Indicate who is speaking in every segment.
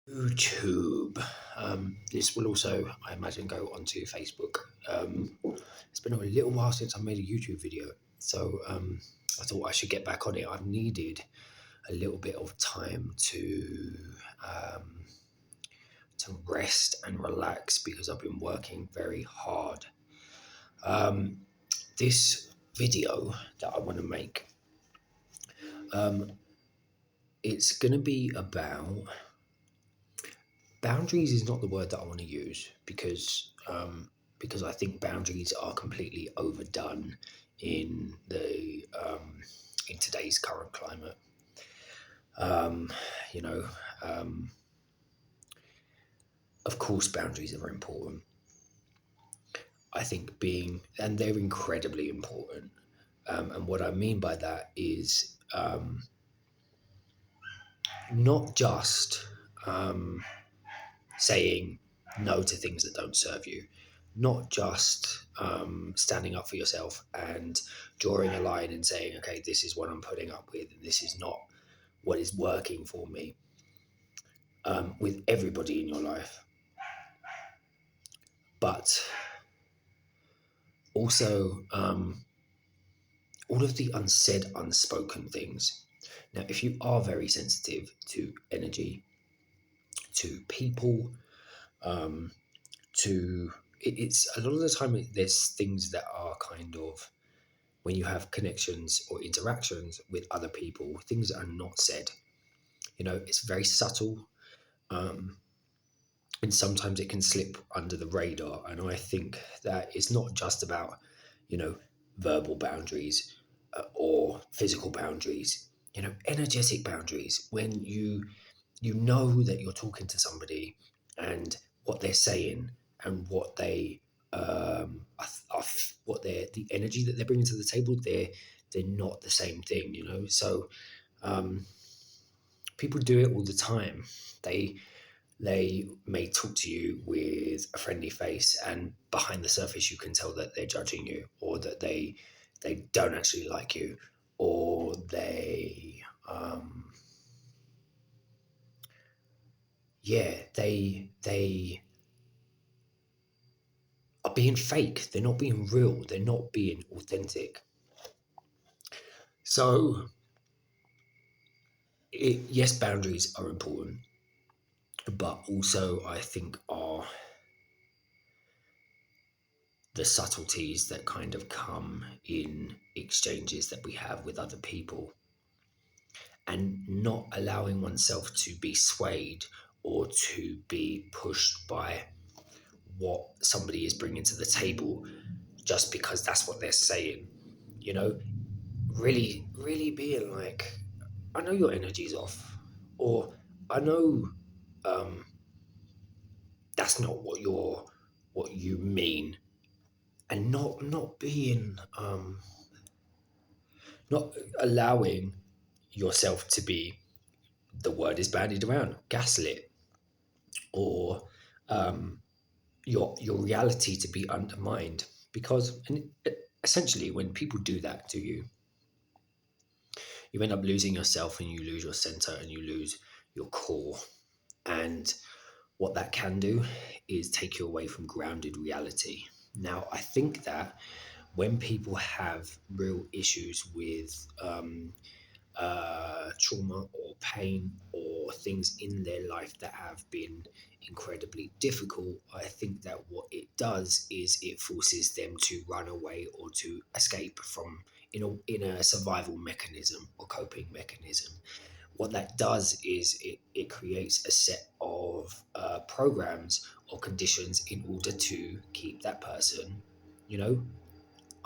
Speaker 1: YouTube. This will also, I imagine, go onto Facebook. It's been a little while since I made a YouTube video, so I thought I should get back on it. I've needed a little bit of time um, to rest and relax because I've been working very hard. Um, this video that I want to make, um, it's going to be about boundaries. Is not the word that I want to use because I think boundaries are completely overdone in in today's current climate. Um, you know, um, of course, boundaries are important. I think and they're incredibly important. And what I mean by that is not just um, saying no to things that don't serve you, not just standing up for yourself and drawing a line and saying, okay, this is what I'm putting up with, and this is not what is working for me, with everybody in your life, but also all of the unsaid, unspoken things. Now, if you are very sensitive to energy, to people, um, it's a lot of the time there's things that are kind of when you have connections or interactions with other people, things that are not said. It's very subtle, um, and sometimes it can slip under the radar. And I think that it's not just about, you know, verbal boundaries or physical boundaries. Energetic boundaries. When you know that you're talking to somebody and what they're saying and what they what the energy that they're bringing to the table, they're not the same thing. So um, people do it all the time. They may talk to you with a friendly face, and behind the surface you can tell that they're judging you, or that they don't actually like you, or they are being fake. They're not being real. They're not being authentic. So, yes, boundaries are important, but also I think are the subtleties that kind of come in exchanges that we have with other people, and not allowing oneself to be swayed or to be pushed by what somebody is bringing to the table just because that's what they're saying. You know, really being like, I know your energy's off, or I know um, that's not what you mean, and not being not allowing yourself to be, the word is bandied around, gaslit, or um, your reality to be undermined. Because essentially, when people do that to you, you end up losing yourself, and you lose your center, and you lose your core. And what that can do is take you away from grounded reality. Now, I think that when people have real issues with trauma or pain or things in their life that have been incredibly difficult, I think that what it does is it forces them to run away or to escape from, in a survival mechanism or coping mechanism. What that does is it creates a set of programs or conditions in order to keep that person, you know,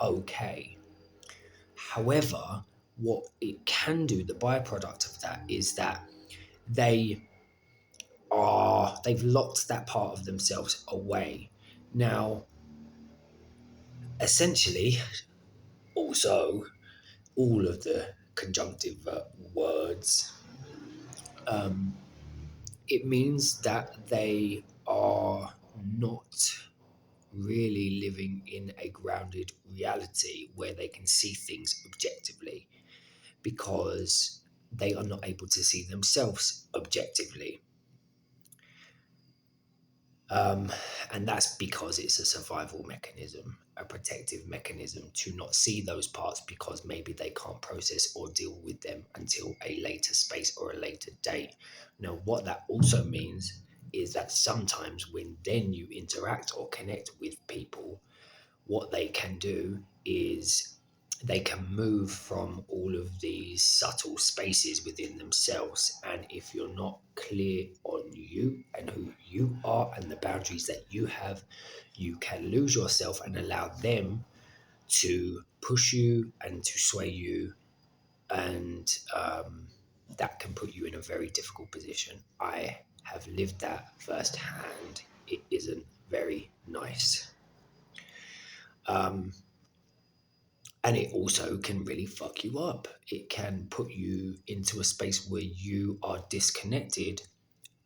Speaker 1: okay. However, what it can do, the byproduct of that, is that they they've locked that part of themselves away. Now, essentially, also, all of the conjunctive words, um, it means that they are not really living in a grounded reality where they can see things objectively, because they are not able to see themselves objectively. Um, and that's because it's a survival mechanism, a protective mechanism to not see those parts because maybe they can't process or deal with them until a later space or a later date. Now, what that also means is that sometimes when then you interact or connect with people, what they can do is they can move from all of these subtle spaces within themselves. And if you're not clear on you and who you are and the boundaries that you have, you can lose yourself and allow them to push you and to sway you. And that can put you in a very difficult position. I have lived that firsthand. It isn't very nice. Um, and it also can really fuck you up. It can put you into a space where you are disconnected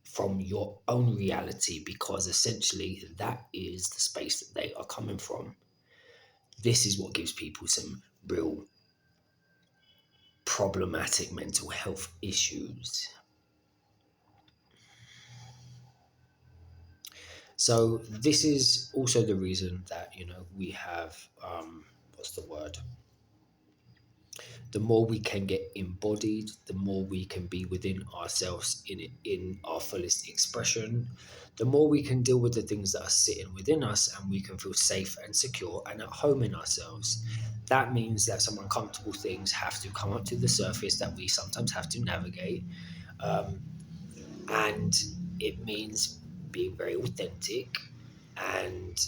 Speaker 1: from your own reality because essentially that is the space that they are coming from. This is what gives people some real problematic mental health issues. So this is also the reason that we have what's the word, the more we can get embodied, the more we can be within ourselves in our fullest expression, the more we can deal with the things that are sitting within us and we can feel safe and secure and at home in ourselves. That means that some uncomfortable things have to come up to the surface that we sometimes have to navigate. Um, and it means being very authentic and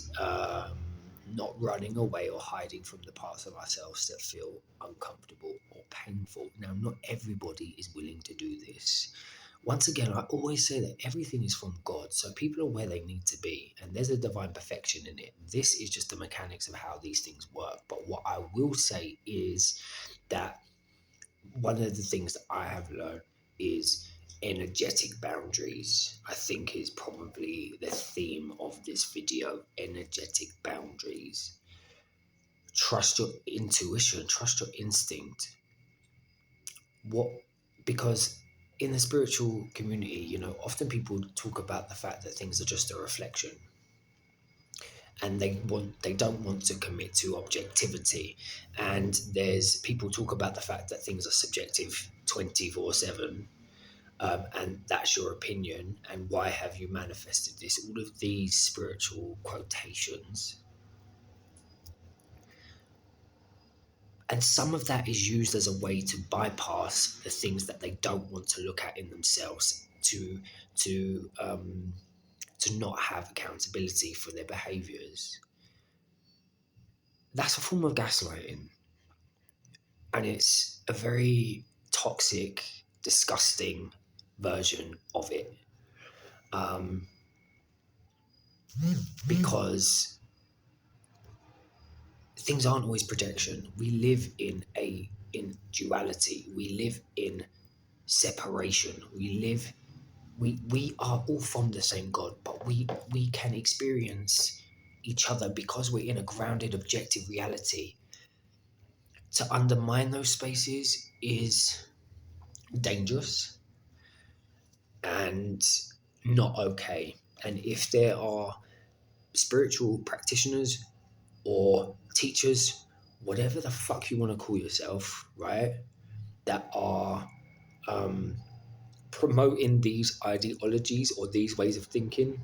Speaker 1: not running away or hiding from the parts of ourselves that feel uncomfortable or painful. Now, not everybody is willing to do this. Once again, I always say that everything is from God, so people are where they need to be, and there's a divine perfection in it. This is just the mechanics of how these things work. But what I will say is that one of the things that I have learned is energetic boundaries. I think is probably the theme of this video. Energetic boundaries. Trust your intuition, trust your instinct. What Because in the spiritual community, often people talk about the fact that things are just a reflection, and they don't want to commit to objectivity. And there's people talk about the fact that things are subjective 24/7. And that's your opinion, and why have you manifested this? All of these spiritual quotations, and some of that is used as a way to bypass the things that they don't want to look at in themselves, to to not have accountability for their behaviors. That's a form of gaslighting, and it's a very toxic, disgusting version of it. um, because things aren't always projection. We live in duality. We live in separation. We are all from the same God, but we can experience each other because we're in a grounded, objective reality. To undermine those spaces is dangerous and not okay. And if there are spiritual practitioners or teachers, whatever the fuck you want to call yourself, right, that are um, promoting these ideologies or these ways of thinking,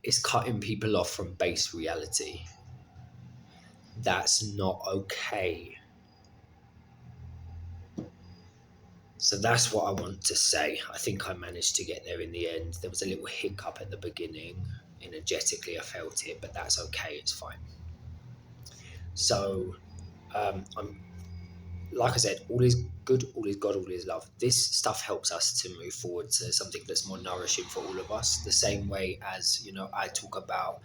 Speaker 1: is cutting people off from base reality. That's not okay. So that's what I want to say. I think I managed to get there in the end. There was a little hiccup at the beginning. Energetically, I felt it, but that's okay. It's fine. So, I'm like I said, all is good, all is God, all is love. This stuff helps us to move forward to something that's more nourishing for all of us. The same way as, I talk about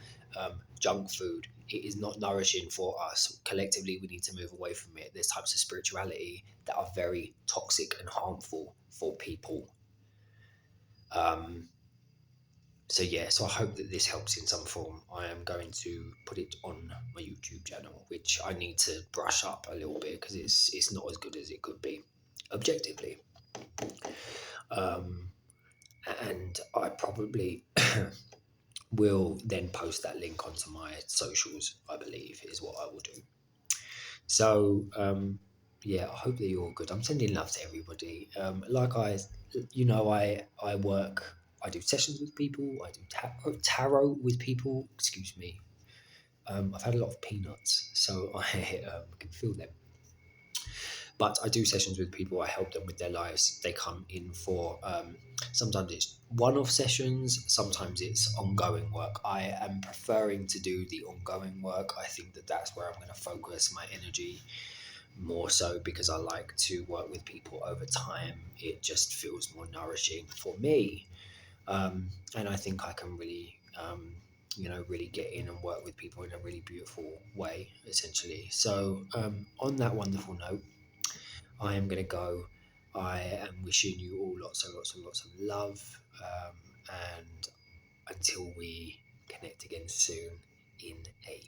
Speaker 1: junk food. It is not nourishing for us. Collectively, we need to move away from it. There's types of spirituality that are very toxic and harmful for people. Um, so yeah, so I hope that this helps in some form. I am going to put it on my YouTube channel, which I need to brush up a little bit because it's not as good as it could be, objectively. Um, and I probably will then post that link onto my socials. I believe is what I will do. So yeah, I hope that you're all good. I'm sending love to everybody. Like I work. I do sessions with people. I do tarot with people. Excuse me. I've had a lot of peanuts, so I can feel them. But I do sessions with people. I help them with their lives. They come in for sometimes it's one-off sessions, sometimes it's ongoing work. I am preferring to do the ongoing work. I think that that's where I'm going to focus my energy more so because I like to work with people over time. It just feels more nourishing for me, and I think I can really. Really get in and work with people in a really beautiful way, essentially. So, on that wonderful note, I am going to go. I am wishing you all lots and lots and lots of love. And until we connect again soon, in a